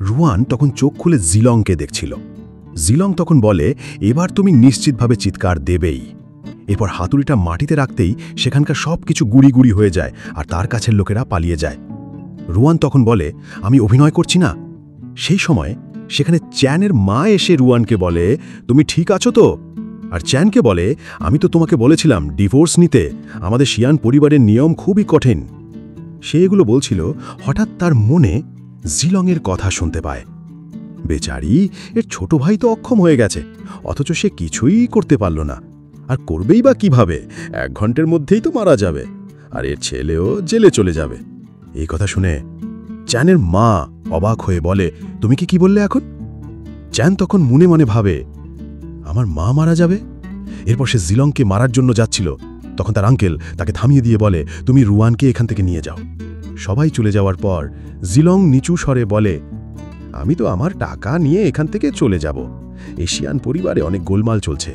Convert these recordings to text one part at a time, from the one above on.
রুয়ান তখন চোখ খুলে জিলংকে দেখছিল। জিলং তখন বলে, এবার তুমি নিশ্চিতভাবে চিৎকার দেবেই। এরপর হাতুড়িটা মাটিতে রাখতেই সেখানকার সব কিছু গুড়ি গুড়ি হয়ে যায় আর তার কাছের লোকেরা পালিয়ে যায়। রুয়ান তখন বলে, আমি অভিনয় করছি না। সেই সময় সেখানে চ্যানের মা এসে রুয়ানকে বলে, তুমি ঠিক আছো তো? আর চ্যানকে বলে, আমি তো তোমাকে বলেছিলাম ডিভোর্স নিতে, আমাদের শিয়ান পরিবারের নিয়ম খুবই কঠিন। সে এগুলো বলছিল, হঠাৎ তার মনে জিলংয়ের কথা শুনতে পায়। বেচারি, এর ছোট ভাই তো অক্ষম হয়ে গেছে, অথচ সে কিছুই করতে পারল না। আর করবেই বা কিভাবে? 1 ঘন্টার মধ্যেই তো মারা যাবে, আর এর ছেলেও জেলে চলে যাবে। এই কথা শুনে চ্যানের মা অবাক হয়ে বলে, তুমি কি বললে এখন? চ্যান তখন মনে মনে ভাবে, আমার মা মারা যাবে? এরপর সে জিলংকে মারার জন্য যাচ্ছিল, তখন তার আঙ্কেল তাকে থামিয়ে দিয়ে বলে, তুমি রুয়ানকে এখান থেকে নিয়ে যাও। সবাই চলে যাওয়ার পর জিলং নিচু স্বরে বলে, আমি তো আমার টাকা নিয়ে এখান থেকে চলে যাব। এশিয়ান পরিবারে অনেক গোলমাল চলছে,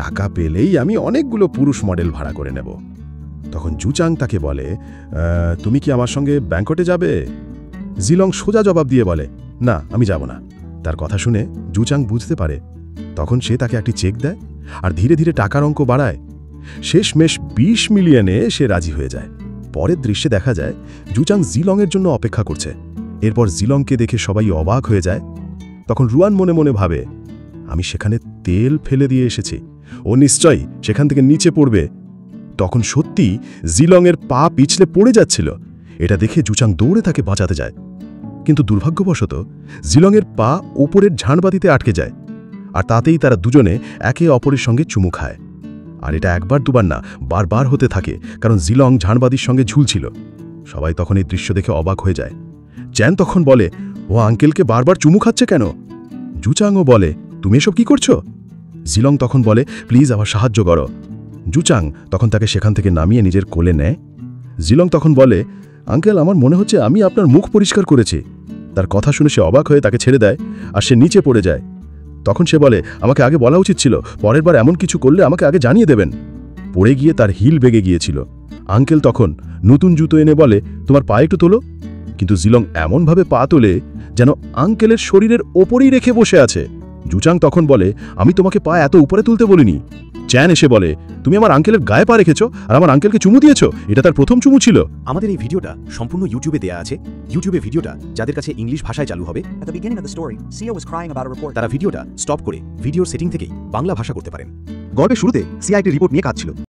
টাকা পেলেই আমি অনেকগুলো পুরুষ মডেল ভাড়া করে নেব। তখন জুচাং তাকে বলে, তুমি কি আমার সঙ্গে ব্যাংকটে যাবে? জিলং সোজা জবাব দিয়ে বলে, না, আমি যাব না। তার কথা শুনে জুচাং বুঝতে পারে। তখন সে তাকে একটি চেক দেয় আর ধীরে ধীরে টাকার অঙ্ক বাড়ায়। শেষমেশ 20 মিলিয়নে সে রাজি হয়ে যায়। পরের দৃশ্যে দেখা যায় জুচাং জিলংয়ের জন্য অপেক্ষা করছে। এরপর জিলংকে দেখে সবাই অবাক হয়ে যায়। তখন রুয়ান মনে মনে ভাবে, আমি সেখানে তেল ফেলে দিয়ে এসেছি, ও নিশ্চয়ই সেখান থেকে নিচে পড়বে। তখন সত্যি জিলংয়ের পা পিছলে পড়ে যাচ্ছিল। এটা দেখে জুচাং দৌড়ে তাকে বাঁচাতে যায়, কিন্তু দুর্ভাগ্যবশত জিলংয়ের পা ওপরের ঝাড়বাতিতে আটকে যায়, আর তাতেই তারা দুজনে একে অপরের সঙ্গে চুমু খায়। আর এটা একবার দুবার না, বারবার হতে থাকে, কারণ জিলং ঝাড়বাতির সঙ্গে ঝুলছিল। সবাই তখন এই দৃশ্য দেখে অবাক হয়ে যায়। চ্যান তখন বলে, ও আঙ্কেলকে বারবার চুমু খাচ্ছে কেন? জুচাংও বলে, তুমি এসব কি করছো? জিলং তখন বলে, প্লিজ আমার সাহায্য করো। জুচাং তখন তাকে সেখান থেকে নামিয়ে নিজের কোলে নেয়। জিলং তখন বলে, আঙ্কেল, আমার মনে হচ্ছে আমি আপনার মুখ পরিষ্কার করেছি। তার কথা শুনে সে অবাক হয়ে তাকে ছেড়ে দেয়, আর সে নিচে পড়ে যায়। তখন সে বলে, আমাকে আগে বলা উচিত ছিল, পরের বার এমন কিছু করলে আমাকে আগে জানিয়ে দেবেন। পড়ে গিয়ে তার হিল বেগে গিয়েছিল। আঙ্কেল তখন নতুন জুতো এনে বলে, তোমার পা একটু তোলো। কিন্তু জিলং এমনভাবে পা তোলে যেন আঙ্কেলের শরীরের ওপরেই রেখে বসে আছে। জুচাং তখন বলে, আমি তোমাকে পা এত উপরে তুলতে বলিনি। চ্যান এসে বলে, তুমি আমার আঙ্কেলের গায়ে পা রেখেছো আর আমার আঙ্কেলকে চুমু দিয়েছো, এটা তার প্রথম চুমু ছিল। আমাদের এই ভিডিওটা সম্পূর্ণ ইউটিউবে দেয়া আছে। ইউটিউবে ভিডিওটা যাদের কাছে ইংলিশ ভাষায় চালু হবে, At the beginning of the story, Sia was crying about a report. তারা ভিডিওটা স্টপ করে ভিডিওর সেটিং থেকেই বাংলা ভাষা করতে পারেন। গল্পের শুরুতে সিআইডি রিপোর্ট নিয়ে কাজ ছিল।